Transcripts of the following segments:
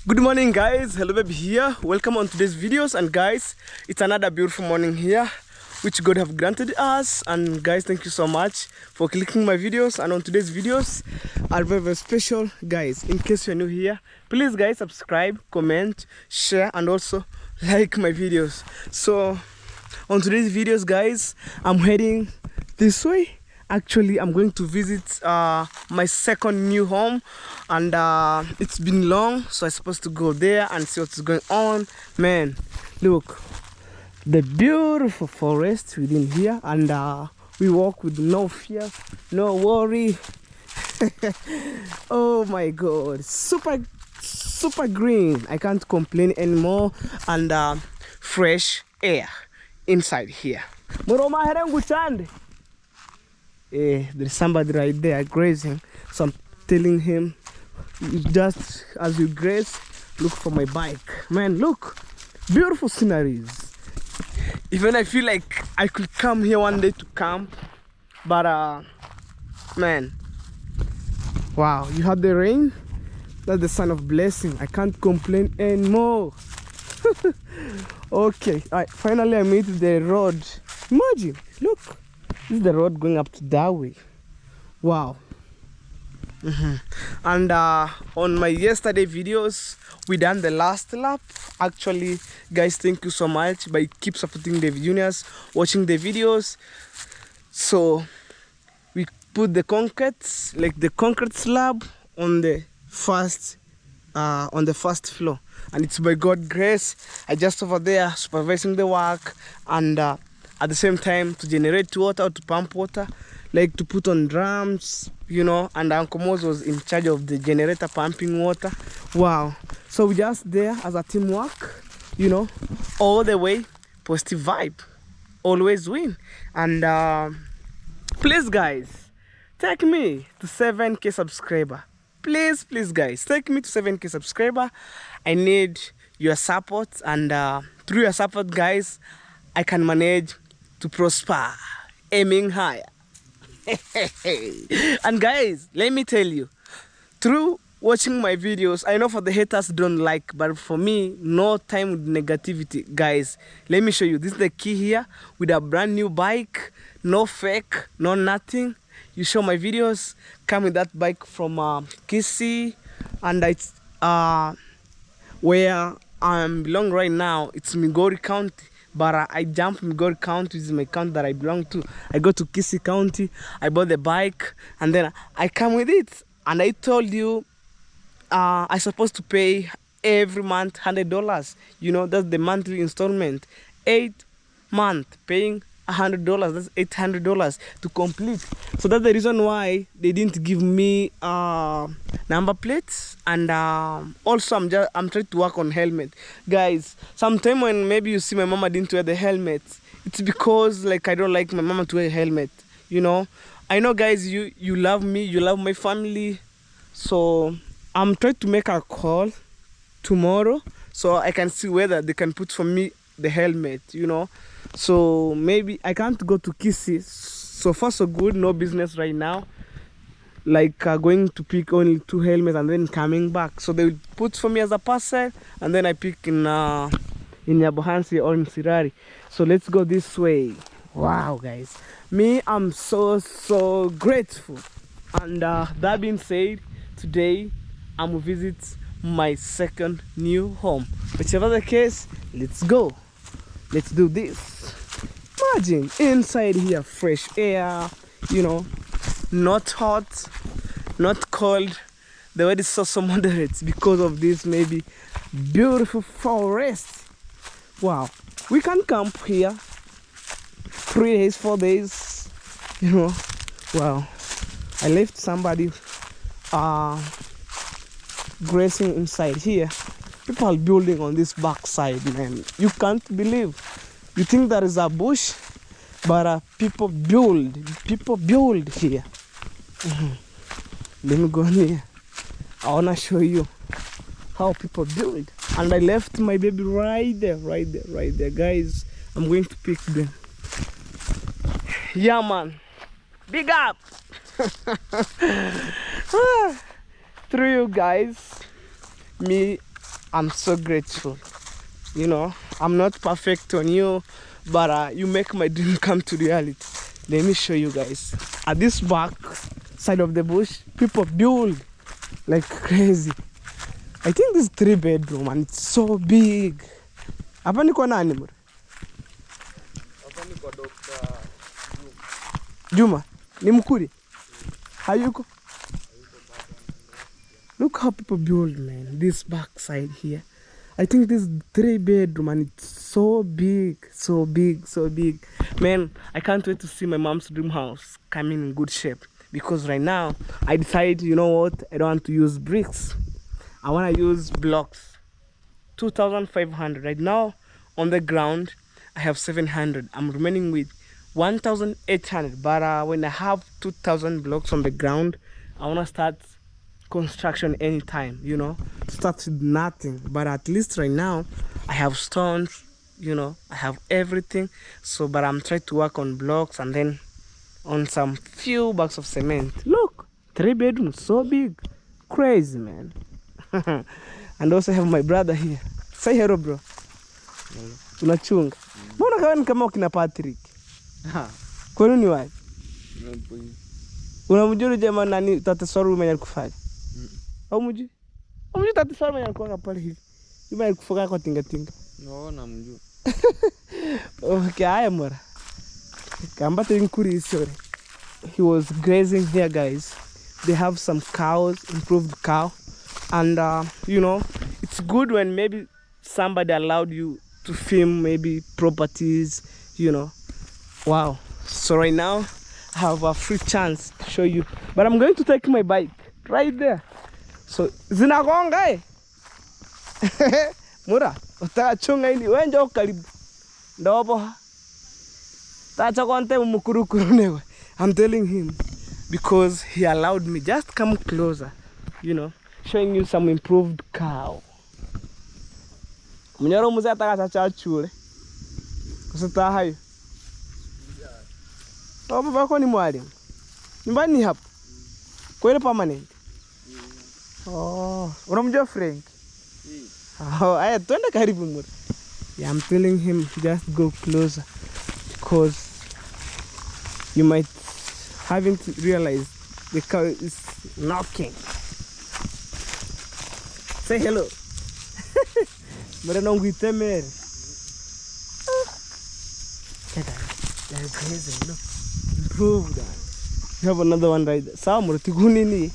Good morning, guys. Hello baby here. Welcome on today's videos. And guys, it's another beautiful morning here which God have granted us. And guys, thank you so much for clicking my videos. And on today's videos are very special. Guys, in case you're new here, please guys subscribe, comment, share, and also like my videos. So on today's videos, guys, I'm heading this way. Actually, I'm going to visit my second new home, and it's been long, so I'm supposed to go there and see what's going on. Man, look, the beautiful forest within here, and we walk with no fear, no worry. Oh my God, super green. I can't complain anymore, and fresh air inside here. There's somebody right there grazing, so I'm telling him, just as you graze, look for my bike. Man, look, beautiful sceneries. Even I feel like I could come here one day to camp, but man, wow, you had the rain. That's the sign of blessing. I can't complain anymore. Okay, finally I made the road. Imagine, look, this is the road going up to that way. Wow. And on my yesterday videos, we done the last lap. Actually, guys, thank you so much by keep supporting the juniors, watching the videos. So we put the concrete, like the concrete slab, on the first floor, and it's by God's grace. I just over there supervising the work, and at the same time to generate water or to pump water, like to put on drums, you know, and Uncle Mose was in charge of the generator pumping water. Wow. So we just there as a teamwork, you know, all the way, positive vibe, always win. And please guys, take me to 7K subscriber. Please guys, take me to 7K subscriber. I need your support, and through your support, guys, I can manage to prosper, aiming higher. And guys, let me tell you, through watching my videos, I know for the haters don't like, but for me, no time with negativity. Guys, let me show you. This is the key here with a brand new bike, no fake, no nothing. You show my videos, come with that bike from Kisi, and it's where I belong right now. It's Migori County. But I jump Migori County, is my county that I belong to. I go to Kisi County, I bought the bike, and then I come with it. And I told you, I'm supposed to pay every month $100. You know, that's the monthly installment. 8 months, paying $100, that's $800 to complete. So that's the reason why they didn't give me number plates. And also I'm trying to work on helmet. Guys, sometime when maybe you see my mama didn't wear the helmet, it's because like I don't like my mama to wear a helmet, you know. I know guys, you love me, you love my family, so I'm trying to make a call tomorrow so I can see whether they can put for me the helmet, you know. So maybe I can't go to Kisi. So far so good, no business right now, like going to pick only 2 helmets and then coming back. So they will put for me as a parcel, and then I pick in Nyabohansi or in Sirari. So let's go this way. Wow guys, me, I'm so grateful. And that being said, today I'm gonna visit my second new home. Whichever the case, let's go. Let's do this. Imagine inside here, fresh air, you know, not hot, not cold. The weather is so moderate because of this maybe beautiful forest. Wow, we can camp here 3 days, 4 days, you know. Wow, I left somebody grazing inside here. People are building on this back side, man. You can't believe. You think there is a bush, but people build here. Let me go here. I wanna show you how people build. And I left my baby right there, guys. I'm going to pick them. Yeah, man. Big up. Through you guys, me I'm so grateful. You know, I'm not perfect on you, but you make my dream come to reality. Let me show you guys. At this back side of the bush, people build like crazy. I think this 3-bedroom and it's so big. Hapa niko nani bro? Hapa niko Dr. Juma. Ni mkuri? Hayuko? Look how people build, man. This back side here. I think this 3-bedroom and it's so big, so big, so big. Man, I can't wait to see my mom's dream house coming in good shape. Because right now, I decided, you know what? I don't want to use bricks. I want to use blocks. 2,500. Right now, on the ground, I have 700. I'm remaining with 1,800. But when I have 2,000 blocks on the ground, I want to start construction anytime, you know, start with nothing. But at least right now I have stones, you know, I have everything. So but I'm trying to work on blocks and then on some few bags of cement. Look, 3 bedrooms, so big, crazy, man. And also have my brother here. Say hello, bro. Tunachunga. Mbona kawa kama kina Patrick? Kwani ni wapi? Unamjua jamaa nani Tate Soru mwenye alikufanya? Au mjui? Umjui Tate Soru mwenye alikuwa pale hivi. Yule alikufoka kwa tinga tinga. No, namjua. Okay, haya mora. Kamba tenkuri sorry. He was grazing here, guys. They have some cows, improved cow. And you know, it's good when maybe somebody allowed you to film maybe properties, you know. Wow. So right now I have a free chance to show you, but I'm going to take my bike right there. So zinagonga eh. Mura utachunga ili wenjo karibu ndobo tacha konte mumukurukuru newe. I'm telling him because he allowed me. Just come closer, you know, showing you some improved cow. Mnyoro muze ataka cha chule kusita hayo. Baba wako ni mwalimu. Nyumbani hapa. Kweli permanent. Oh, unamjua Frank? Oh, aya twende karibu mura. Yeah, I'm telling him just go closer because you might haven't realized the cow is knocking. Say hello. Mura nongwite mere. They're crazy, look. Improved that. You have another one right there. Sawa mura tigunini.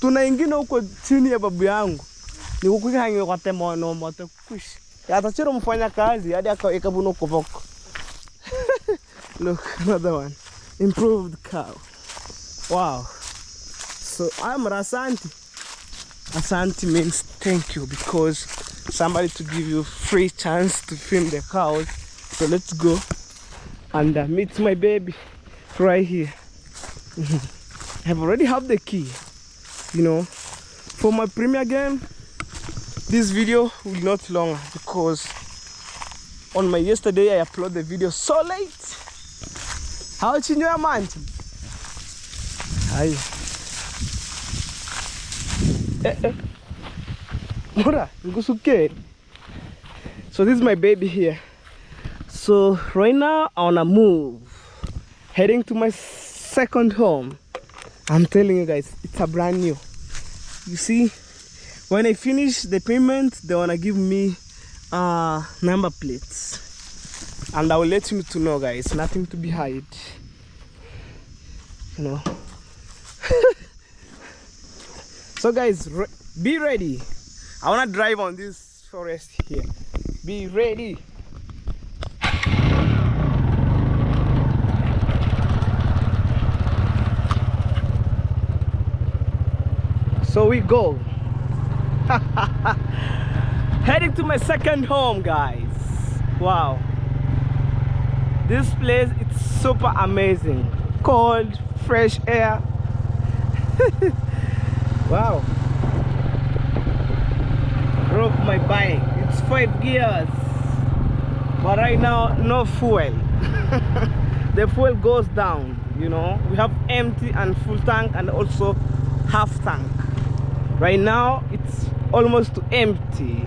Tuna ingine huko chini ya babu yangu. Ni kukuhanyo kwa temo no moto kush. Ya atachiro mfanya kazi hadi akabuno kopoko. Look, another one. Improved cow. Wow. So I'm Rasanti. Asante means thank you because somebody to give you free chance to film the cows. So let's go and meet my baby right here. I have already have the key, you know. For my premiere game, this video will not long because on my yesterday I upload the video so late. How you know, man? Hi. Mura, so this is my baby here. So right now I wanna move, heading to my second home. I'm telling you guys, it's a brand new. You see, when I finish the payment, they wanna give me number plates, and I will let you to know, guys. Nothing to be hide, you know. So guys, be ready. I wanna drive on this forest here. Be ready. So we go. Heading to my second home, guys. Wow. This place, it's super amazing. Cold, fresh air. Wow. Broke my bike. It's 5 gears. But right now, no fuel. The fuel goes down, you know. We have empty and full tank and also half tank. Right now it's almost empty.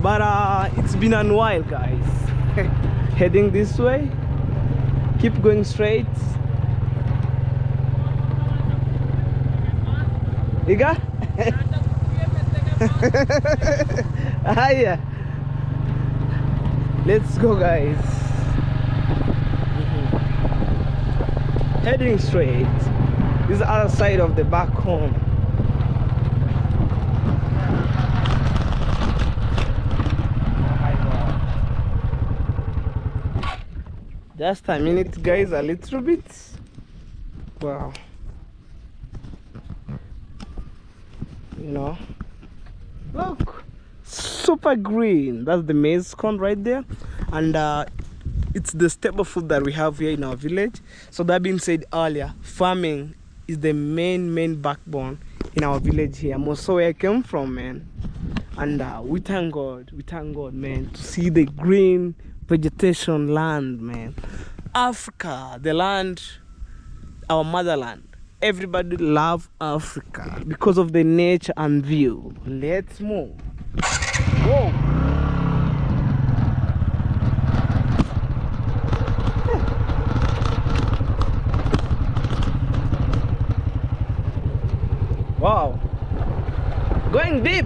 But it's been a while, guys. Heading this way. Keep going straight. Iga? Yeah. Let's go, guys. Heading straight. This is the other side of the back home. Just a minute, guys, a little bit. Wow. You know, look, super green. That's the maize corn right there. And it's the staple food that we have here in our village. So that being said earlier, farming is the main backbone in our village here. Also where I came from, man. And we thank God, man, to see the green vegetation land, man. Africa, the land, our motherland. Everybody love Africa because of the nature and view. Let's move. Whoa. Wow. Going deep.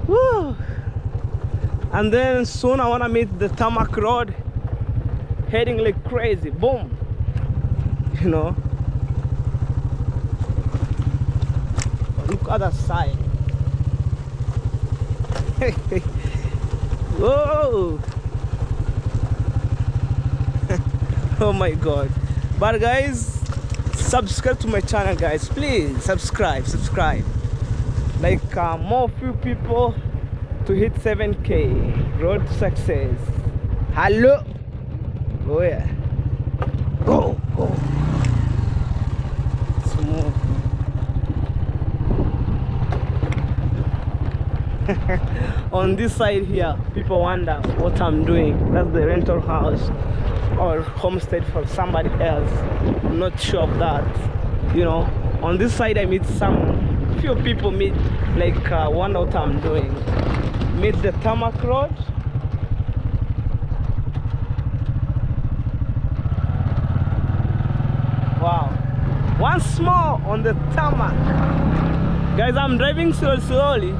Woo. And then soon I want to meet the tarmac road, heading like crazy. Boom. You know, look other side. Whoa. Oh my God. But guys, subscribe to my channel, guys. Please subscribe. Like more few people to hit 7K. Road to success. Hello. Oh yeah. Go. Smooth. On this side here, people wonder what I'm doing. That's the rental house or homestead for somebody else. I'm not sure of that. You know, on this side I meet few people meet, like wonder what I'm doing. Meet the tarmac road. Wow. Once more on the tarmac. Guys, I'm driving so slowly.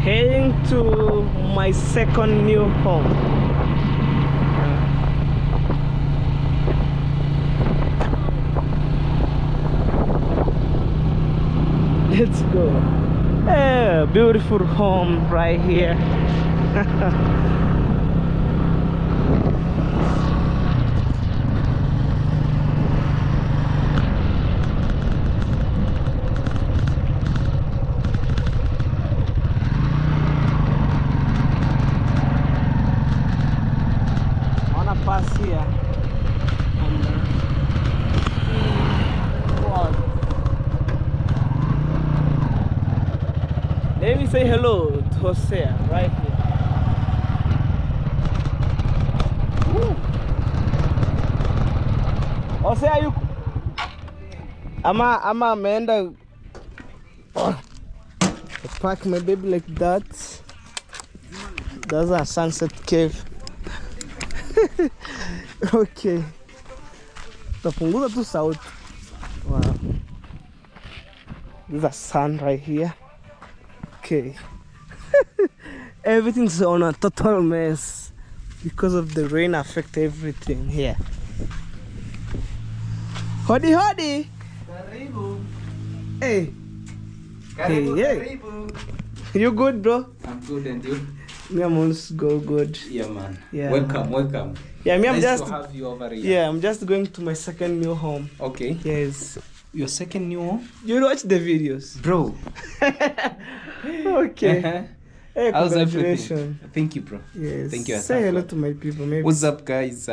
Heading to my second new home. Let's go. Yeah, beautiful home right here. Pass here and let me say hello to Hosea right here. Woo. Hosea, you ama ameenda park my baby like that. That's a sunset cave. Okay. Tapunguza tu sauti. Wow. There's a sun right here. Okay. Everything's on a total mess because of the rain affect everything here. Hodi. Karibu. Hey. Karibu, Hey. karibu. You good, bro? I'm good, and you? Me, I'm also good. Yeah, man. Yeah. Welcome. Yeah, me, I'm nice just to have you over here. Yeah, I'm just going to my second new home. Okay. Yes. Your second new home? You watch the videos, Bro. Okay. Hey, How's congratulations. everything? Thank you, bro. Yes. Thank you. Say hello to my people, maybe. What's up, guys?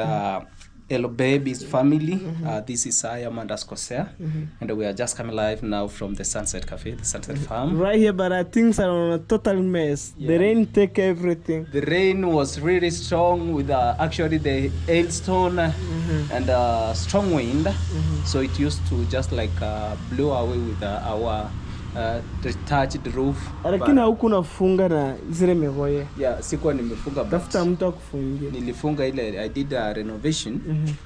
Hello Baby's family. This is I am _Sea, and we are just coming live now from the Sunset Cafe, the Sunset Farm. Right here, but things are on a total mess. The rain take everything. The rain was really strong with actually the hailstone and strong wind. So it used to just like blow away with our detached roof. Lakini huku nafunga na zile mevoye. Yeah, sikuwa nimefunga. Tafuta mtu akufungie. Nilifunga ile I did a renovation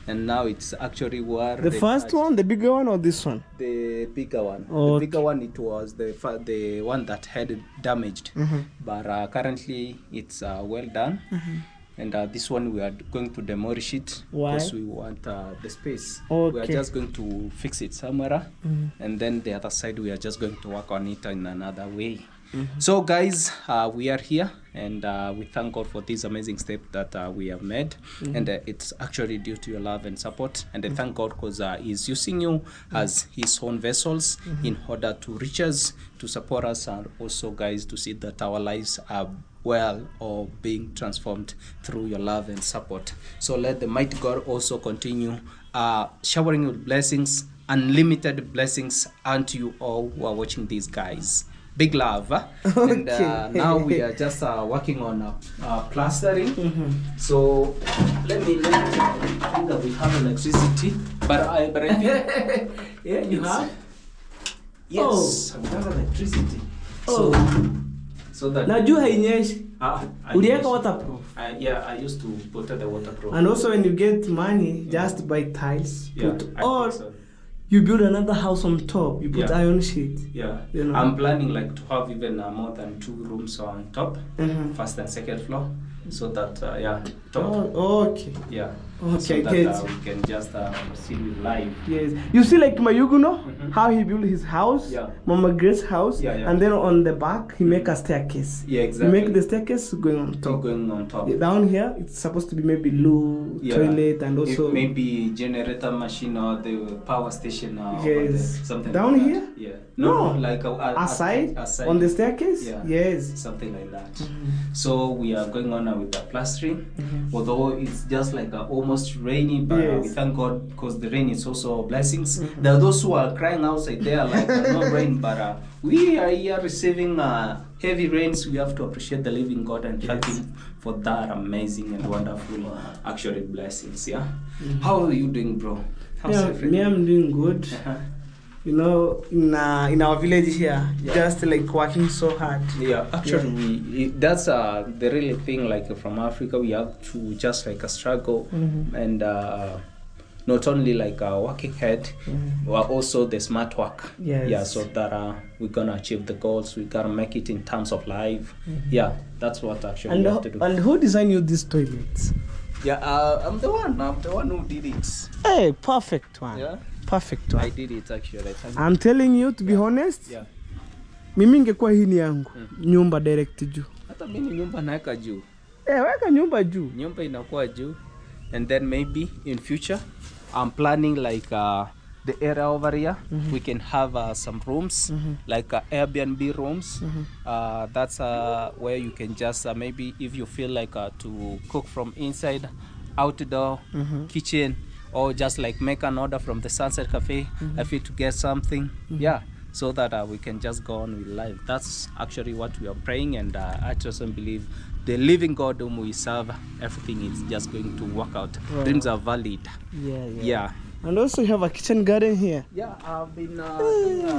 and now it's actually where the first one, the bigger one or this one? The bigger one. Okay. The bigger one, it was the one that had damaged. But currently it's well done. And this one we are going to demolish it. Why? Because we want the space. Okay. We are just going to fix it somewhere, and then the other side we are just going to work on it in another way. So guys, we are here, and we thank God for this amazing step that we have made, and it's actually due to your love and support. And I thank God because He's using you as His own vessels in order to reach us, to support us, and also guys to see that our lives are well or being transformed through your love and support. So let the mighty God also continue showering you blessings, unlimited blessings unto you all who are watching these guys. Big love. And now we are just working on plastering. So let me think that we have electricity, but I think yeah, you have. Yes, we have electricity. So that Najua hainyeshi. Uliweka waterproof. Yeah, I used to put the waterproof. And also when you get money, just buy tiles. Yeah, or so. you build another house on top. You put iron sheet. Yeah, you know. I'm planning like to have even more than 2 rooms on top, first and second floor, so that top. Oh, okay. Yeah. Okay, so that we can just see with live. Yes. You see like Mayuguno, how he built his house, Mama Grace's house, and then on the back he make a staircase. Yeah, exactly. He make the staircase going on top. Going on top. Yeah, down here it's supposed to be maybe loo, toilet, and also maybe generator machine or the power station or something down like here. That. Yeah. No, like aside on the staircase. Yeah. Yes. Something like that. So we are going on with the plastering, although it's just like almost rainy, but we thank God because the rain is also blessings. There are those who are crying outside there like no rain, but we are here receiving heavy rains. We have to appreciate the living God and thank Him for that amazing and wonderful actually blessings. Yeah. How are you doing, bro? How's everything? Me, I'm doing good. You know, in our village here, just like working so hard. Yeah, actually, that's the really thing. Like from Africa, we have to just like struggle and not only like working hard, but also the smart work. Yes. Yeah, so that we're gonna achieve the goals. We gotta make it in terms of life. Yeah, that's what actually we have to do. And who designed you these toilets? Yeah, I'm the one who did it. Hey, perfect one. Yeah. Perfect one. I did it actually. I'm telling you, to be honest. Yeah. Mimi ingekuwa hii ni yangu. Nyumba direct juu. Hata mimi nyumba naweka juu. Weka nyumba juu. Nyumba inakuwa juu. And then maybe in future I'm planning like the area over here we can have some rooms like Airbnb rooms. That's where you can just maybe if you feel like to cook from inside, outdoor, kitchen, or just like make an order from the Sunset Cafe. I feel to get something, so that we can just go on with life. That's actually what we are praying, and I just believe the living God whom we serve, everything is just going to work out. Right. Dreams are valid. Yeah. And also you have a kitchen garden here. Yeah, I've been doing,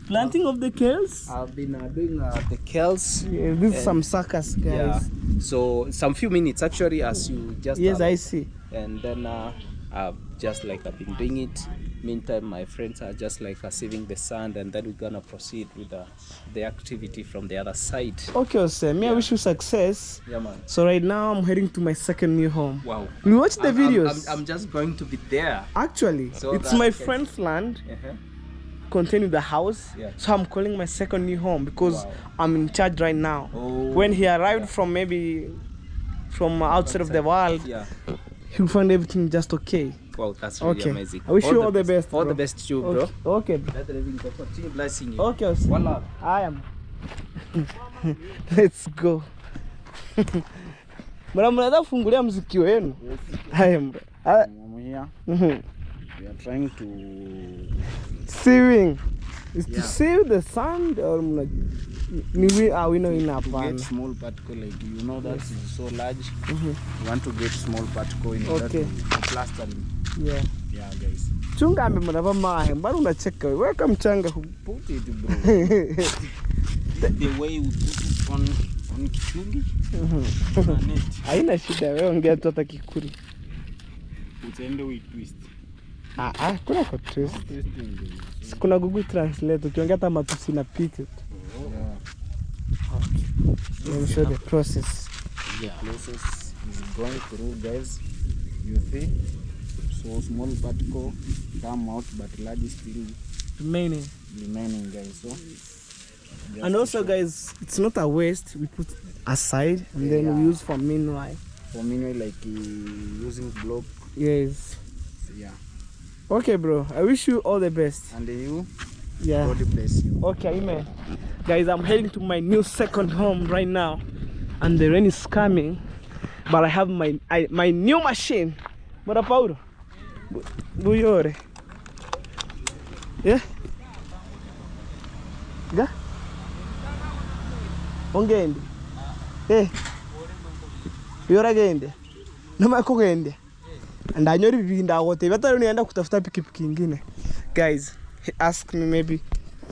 planting of the kales. I've been doing the kales. Yeah, this is some suckers, guys. Yeah. So some few minutes actually, as you just. Yes, I see. And then I've just like I've been doing it. Meantime, my friends are just like saving the sand, and then we're gonna proceed with the activity from the other side. Okay, Jose. I wish you success. Yeah, man. So right now I'm heading to my second new home. Wow. You watch the videos. I'm just going to be there. Actually, so it's my friend's land. Containing the house. Yeah. So I'm calling my second new home because I'm in charge right now. Oh. When he arrived from maybe from outside of the world, he'll find everything just okay. Wow, that's really amazing. I wish you all the best. All the best to you, bro. Okay. Let the living God continue blessing you. Okay. One love. I am. Let's go. Mbona mnaweza kufungulia muziki wenu? Haya mbona. here. We are trying to Saving is to save the sand or we know enough. get small particle, like you know that is so large. We want to get small particle in order to plaster them. Yeah. Yeah, guys. Chunga mnava mahe, mbona unacheka wewe? Weka mchanga. Put it, bro. The way we put it on kichungi. Haina shida, wewe ongea tu hata Kikuru. Utaende we twist. Kuna kwa twist. Kuna Google Translate, ukiongea hata matusi na pick it. Let me show the process. The process is going through, guys. You see, so small particle come out, but large still Remaining, guys. So, and also, guys, it's not a waste. We put aside and then we use for meanwhile. For meanwhile, like using block. Yes. Yeah. Okay, bro. I wish you all the best. And you. Yeah. God bless you. Okay, amen. Guys, I'm heading to my new second home right now, and the rain is coming, but I have my new machine. Bora Paulo. Buyore. Yeah. Ga. Ongendi. Eh. Yora gende. Nama kugende. Ndanyori bibinda wote. Batari nienda kutafuta pikipiki nyingine. Guys, he asked me maybe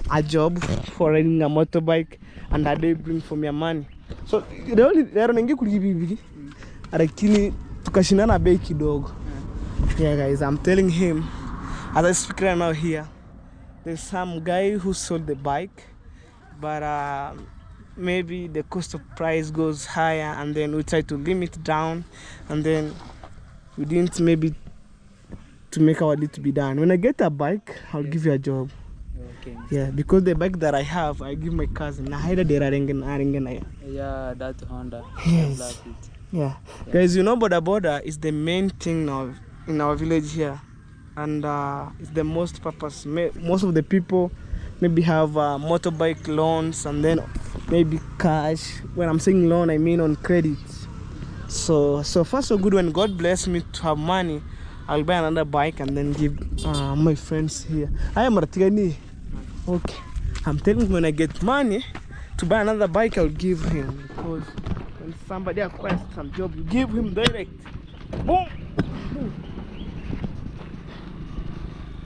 a job for riding a motorbike, and that they bring for me money. So leo nengi kulibibiki. Lakini tukashindana bei kidogo. Yeah, guys, I'm telling him as I speak right now here, there's some guy who sold the bike, but maybe the cost of price goes higher, and then we try to limit down, and then we didn't maybe to make our deal to be done. When I get a bike, I'll give you a job. Okay. Yeah, because the bike that I have, I give my cousin. Yeah, that Honda. Yes. I love it. Yeah. Guys, you know boda is the main thing now in our village here, and it's the most purpose. Most of the people maybe have motorbike loans, and then maybe cash. When I'm saying loan, I mean on credit. So far so good. When God bless me to have money, I'll buy another bike and then give my friends here. I am Ratigani. Okay. I'm telling him when I get money to buy another bike, I'll give him, because when somebody acquires some job, you give him direct. Boom! Boom.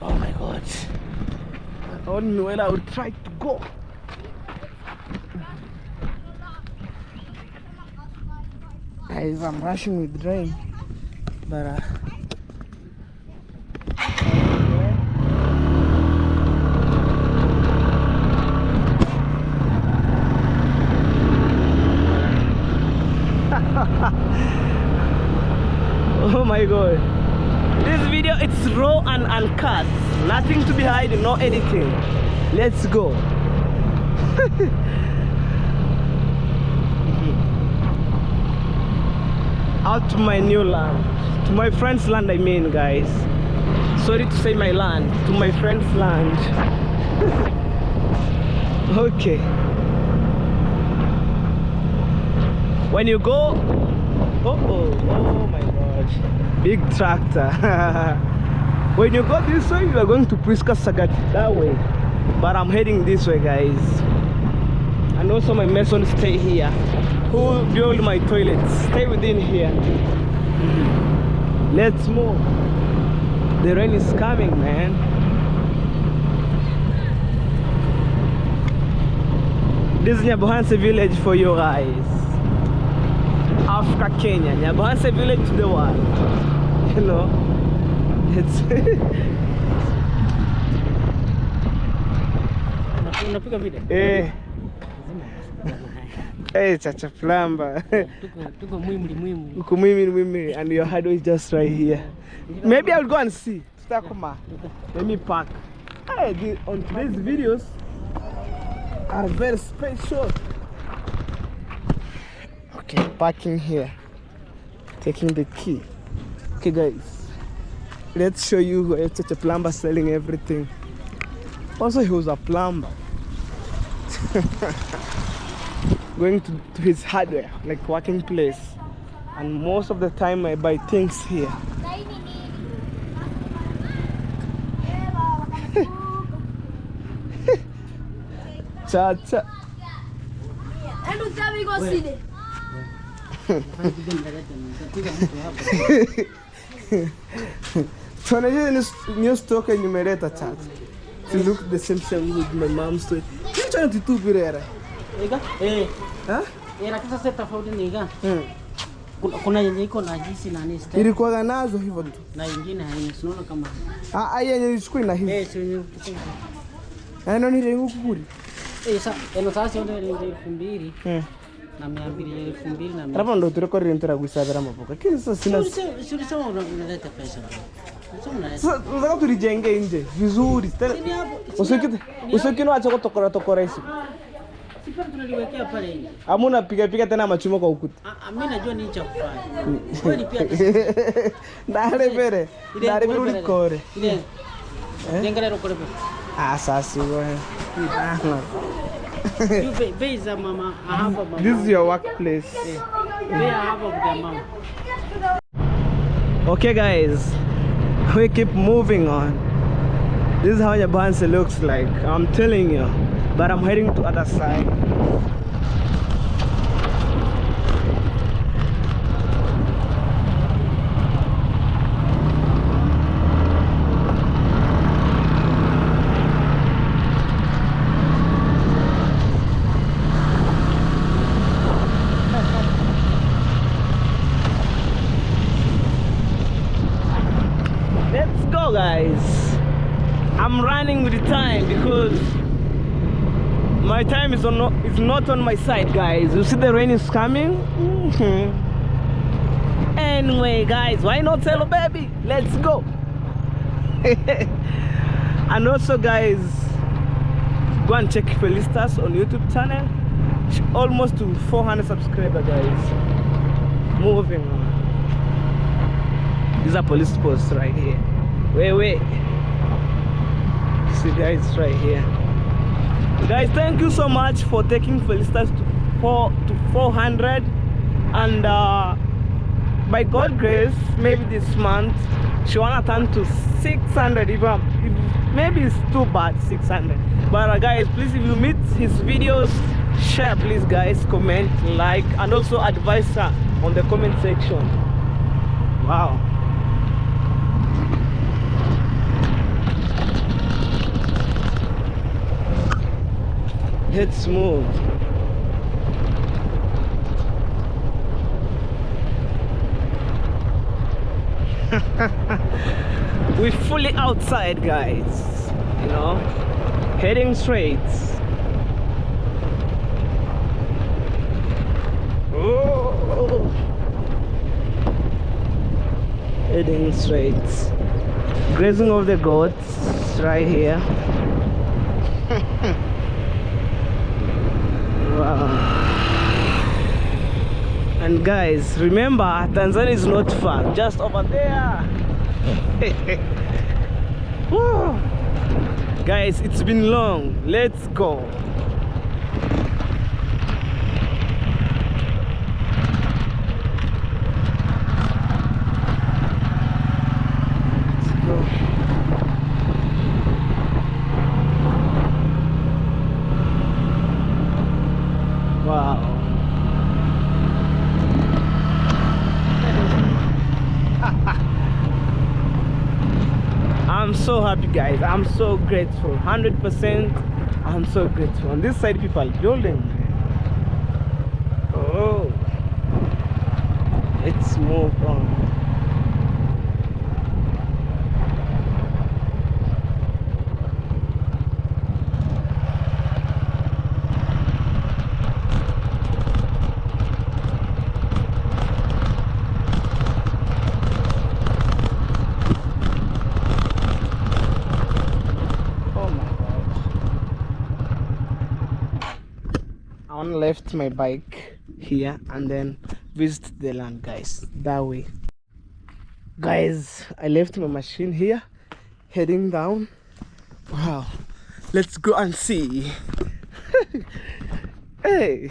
Oh my God. I don't know where I would try to go. Guys, I'm rushing with rain, but oh my God, this video, it's raw and uncut, nothing to be hidden, no editing. Let's go. Out to my new land, to my friend's land, I mean, guys. Sorry to say my land, to my friend's land. Okay. When you go, oh my God, big tractor. When you go this way, you are going to Priska Sagat that way, but I'm heading this way, guys. And also my mason stay here. Who will build my toilets? Stay within here. Let's move. The rain is coming, man. This is Nyabohanse village for you guys. Africa, Kenya. Nyabohanse village to the world. You know, it's Hey, Chacha Plamba. And your hardware is just right here. Maybe I'll go and see. Let me park. Hey, on today's videos are very special. Okay, parking here. Taking the key. Okay, guys. Let's show you where Chacha Plamba selling everything. Also, he was a plumber. Going to his hardware, like working place, and most of the time I buy things here. Chacha. Tuoneshe new stock yenye umeleta Chacha. To look the same with my mom's story. Kitu ni tutupi rera. Ega? Lakini sasa tofauti ni gani? Kuna yenye iko na jinsi na nini style. Ilikuwa nazo hivyo tu. Na nyingine haina, unaona kama. Yenye ilichukua ina hivi. Sio yenye. Ndio ni rengu kukuri. Sasa ndio 2,000. Na 200,000 na. Hapo ndo tulikuwa rentera kuisabira mapoka. Kile sasa sina. Sio unaleta pesa. Sasa unataka tulijenge nje vizuri. Usikino acha kutokora hizo. Sipani tunaliwekea pale nje. Hamuna piga tena machuma kwa ukuta. Mimi najua nini cha kufanya. Wewe ni pia Dale pere. Dale pere ulikore. Ile. Jenga leo kore. Sasa wewe. You pay za mama hapa mama. This is your workplace. Pay hapa kwa mama. Okay guys, we keep moving on. This is how Nyabanse looks like. I'm telling you. But I'm heading to other side. Let's go guys. I'm running with the time because my time is not on my side, guys. You see the rain is coming. Anyway, guys, why not tell a baby? Let's go. And also, guys, go and check Felicitas on YouTube channel. She's almost to 400 subscribers, guys. Moving on. These are police posts right here. Wait. See, guys, right here. Guys, thank you so much for taking Felicitas to 400, and by God's grace, maybe this month she wanna turn to 600. If maybe it's too bad 600, but guys, please, if you meet his videos, share, please, guys, comment, like, and also advise her on the comment section. Wow. Let's move. We're fully outside, guys. You know, heading straight. Oh. Heading straight. Grazing of the goats right here. Wow. And guys, remember, Tanzania is not far, just over there. Woo. Guys, it's been long. Let's go. Wow. I'm so happy, guys. I'm so grateful. 100%. I'm so grateful. On this side, people are building. Oh. Let's move on. Left my bike here and then visit the land, guys, that way. Guys, I left my machine here, heading down. Wow, let's go and see. Hey,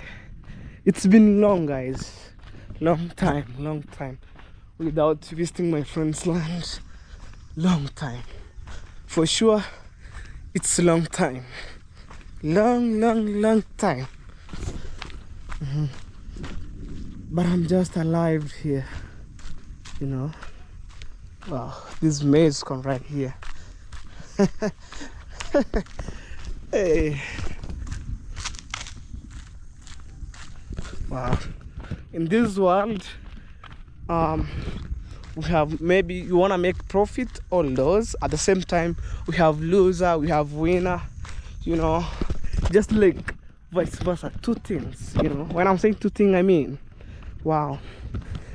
it's been long, guys, long time without visiting my friend's land. Long time, for sure. It's a long time. long time. But I'm just alive here, you know. Wow, this maze come right here. Hey. Wow. In this world, we have, maybe you want to make profit or lose. At the same time, we have loser, we have winner, you know, just like vice versa. Two things, you know. When I'm saying two things, I mean, wow.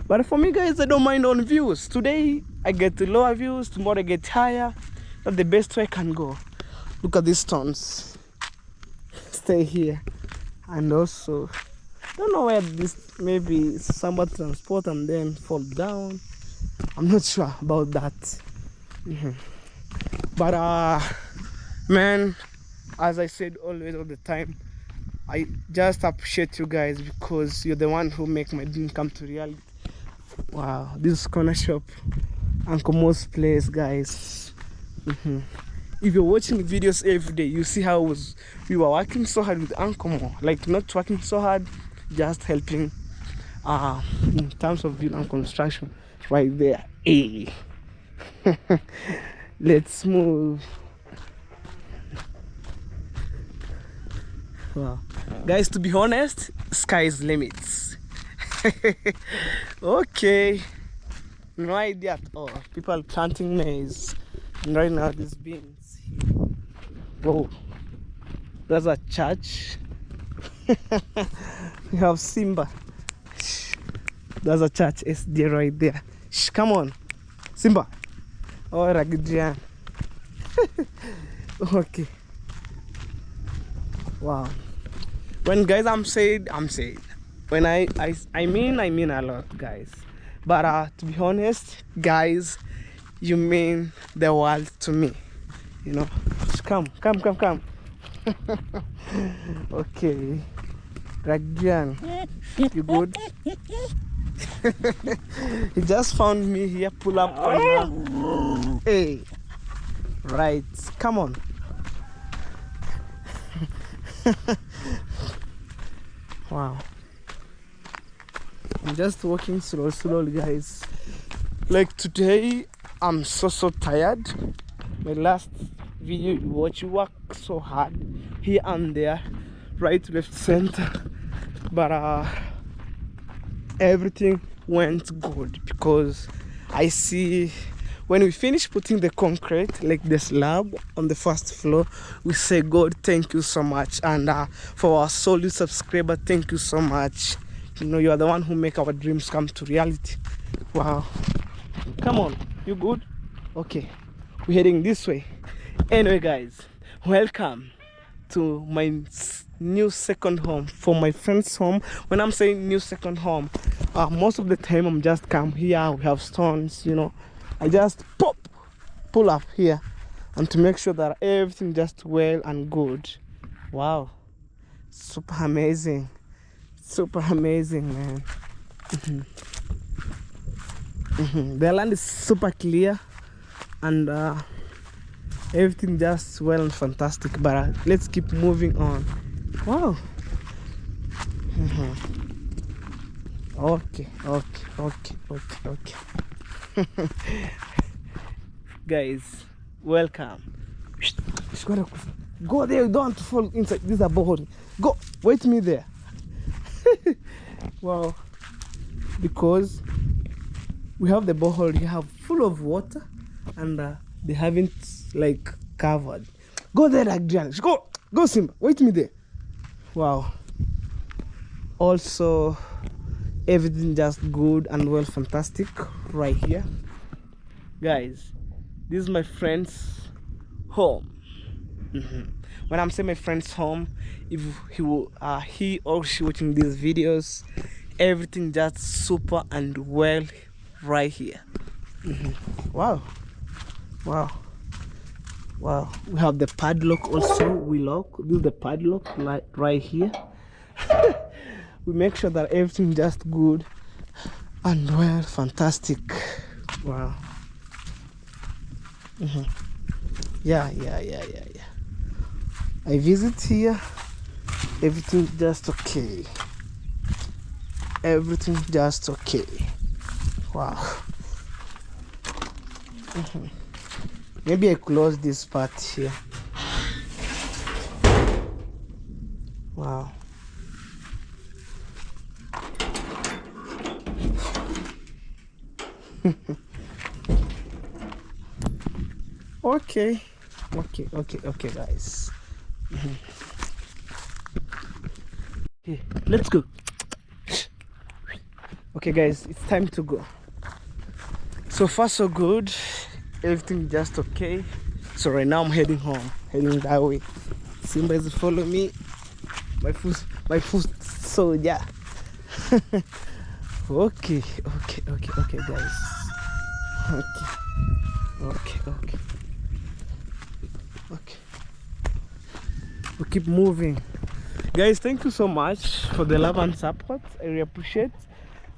But for me, guys, I don't mind on views. Today I get lower views, tomorrow I get higher. That's the best way I can go. Look at these stones. Stay here. And also, don't know where this, maybe somebody transport and then fall down. I'm not sure about that. But man, as I said always, all the time, I just appreciate you guys because you're the one who make my dream come to reality. Wow, this corner shop, Uncle Mo's place, guys. If you're watching videos every day, you see how we were working so hard with Uncle Mo. Like, not working so hard, just helping in terms of building and construction. Right there. Hey. Let's move. Wow. Guys, to be honest, sky's limits. Okay. No idea at all. People planting maize. And right now, these beans here. Whoa. There's a church. We have Simba. There's a church SD right there. Shh, come on. Simba. Oh, Ragidian. Okay. Wow. When guys I'm saying. When I mean a lot, guys. But to be honest, guys, you mean the world to me. You know. Come. Okay. Ragian. You good? He just found me here, pull up on her. Hey, right, come on. Wow. I'm just walking slowly, guys. Like today, I'm so tired. My last video you watch, you work so hard here and there, right, left, center. But everything went good because I see when we finish putting the concrete, like the slab on the first floor, we say, God, thank you so much. And for our solid subscriber, thank you so much. You know, you are the one who make our dreams come to reality. Wow. Come on, you good? Okay, we're heading this way. Anyway, guys, welcome to my new second home, for my friend's home. When I'm saying new second home, most of the time I'm just come here, we have stones, you know, I just pull up here and to make sure that everything just well and good. Wow, super amazing, man. The land is super clear and everything just well and fantastic, but let's keep moving on. Wow. Okay. Guys, welcome. Go there, you don't want to fall inside. This is a borehole. Go, wait me there. Wow. Because we have the borehole here full of water and they haven't like covered. Go there, Adrian. Go Simba, wait me there. Wow. Also, everything just good and well, fantastic right here. Guys, this is my friend's home. When I'm saying my friend's home, if he or she watching these videos, everything just super and well right here. Wow. We have the padlock also. We lock. This is the padlock like right here. We make sure that everything just good and well, fantastic. Wow. Yeah. I visit here, everything just okay. Everything just okay. Wow. Maybe I close this part here. Wow. Okay. Okay, guys. Okay, let's go. Okay, guys, it's time to go. So far, so good. Everything just okay. So right now I'm heading home, heading that way. Simba is follow me. My foot soldier. Okay, guys. Okay. We keep moving. Guys, thank you so much for the love and support. I really appreciate.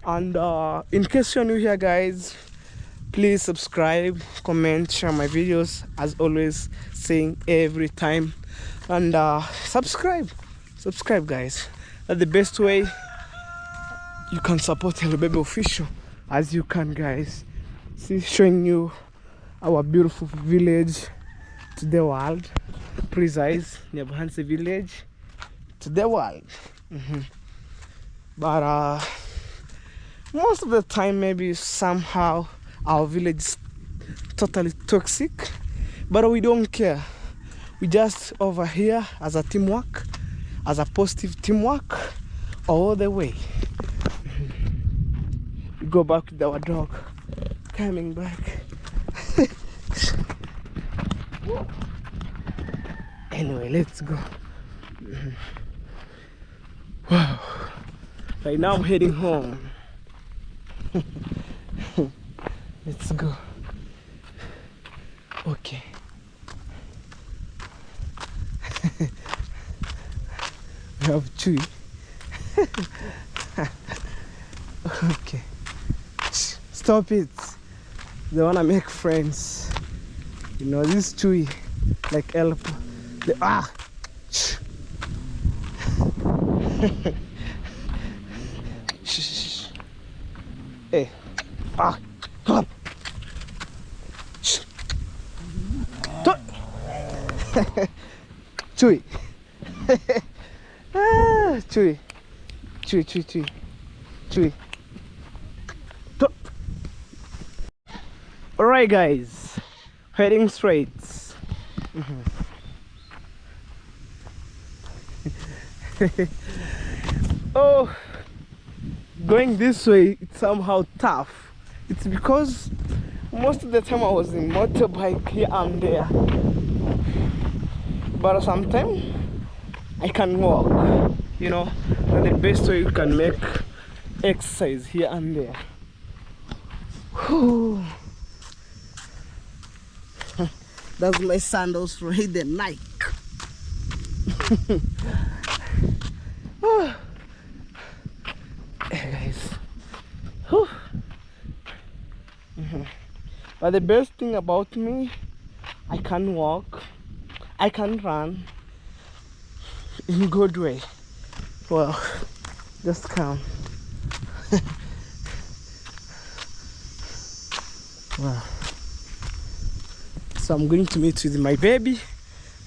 And in case you're new here, guys, please subscribe, comment, share my videos, as always saying every time. And subscribe, guys. That's the best way you can support Hello Baby Official, as you can, guys. See, showing you our beautiful village to the world. Precise, Nyabuhansi village to the world. But most of the time, maybe somehow our village is totally toxic, but we don't care. We just over here as a teamwork, as a positive teamwork all the way. We go back with our dog coming back. Anyway, let's go. Wow. Right now I'm heading home. Let's go. Okay. We have Chewy. Okay. Stop it. They wanna make friends. You know, this Chewy, like help. Shh. Hey. Come on. Shh. Chewy. Chewy. Alright, guys, heading straight. Oh, going this way, it's somehow tough. It's because most of the time I was in motorbike here and there, but sometimes I can walk. You know, that's the best way you can make exercise here and there. Whew. That's my sandals for the Nike. Hey guys. But the best thing about me, I can walk, I can run in good way. Well, just come. Wow. So I'm going to meet with my baby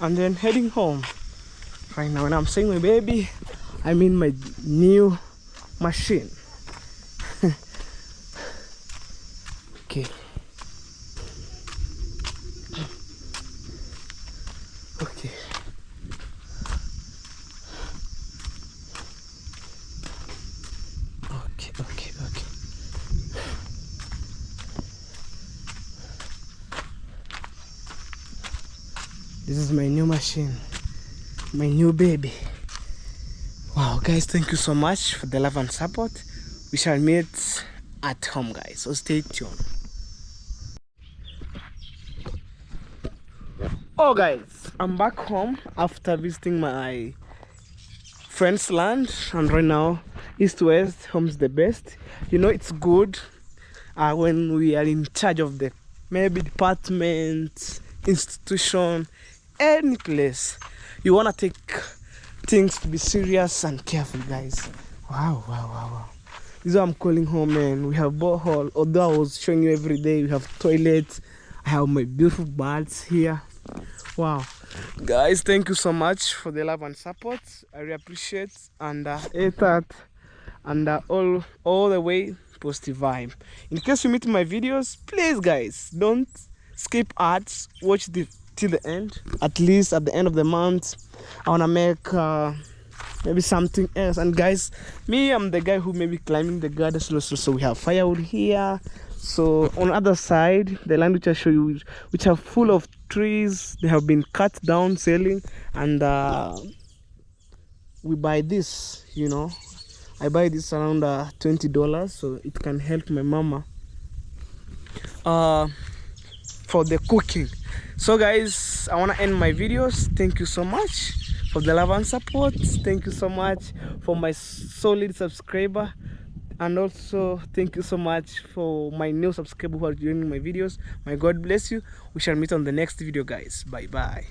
and then heading home. Right now, when I'm saying my baby, I mean my new machine. Okay. Okay. This is my new machine, my new baby. Wow, guys, thank you so much for the love and support. We shall meet at home, guys, so stay tuned. Oh guys, I'm back home after visiting my friend's land, and right now east west, home's the best. You know, it's good when we are in charge of the maybe department, institution, any place. you want to take things to be serious and careful, guys. Wow. This is what I'm calling home, man. We have borehole. Although I was showing you every day, we have toilets. I have my beautiful birds here. Wow, guys, thank you so much for the love and support. I really appreciate, and that and all the way positive vibe. In case you meet my videos, please, guys, don't skip ads. Watch till the end. At least at the end of the month, I wanna make maybe something else. And guys, me, I'm the guy who may be climbing the garden. So we have firewood here. So on the other side, the land which I show you, which are full of trees, they have been cut down, selling, and we buy this. I buy this around $20, so it can help my mama for the cooking. So guys, I want to end my videos. Thank you so much for the love and support. Thank you so much for my solid subscriber, and also thank you so much for my new subscriber who are joining my videos. My God bless you. We shall meet on the next video, guys. Bye bye.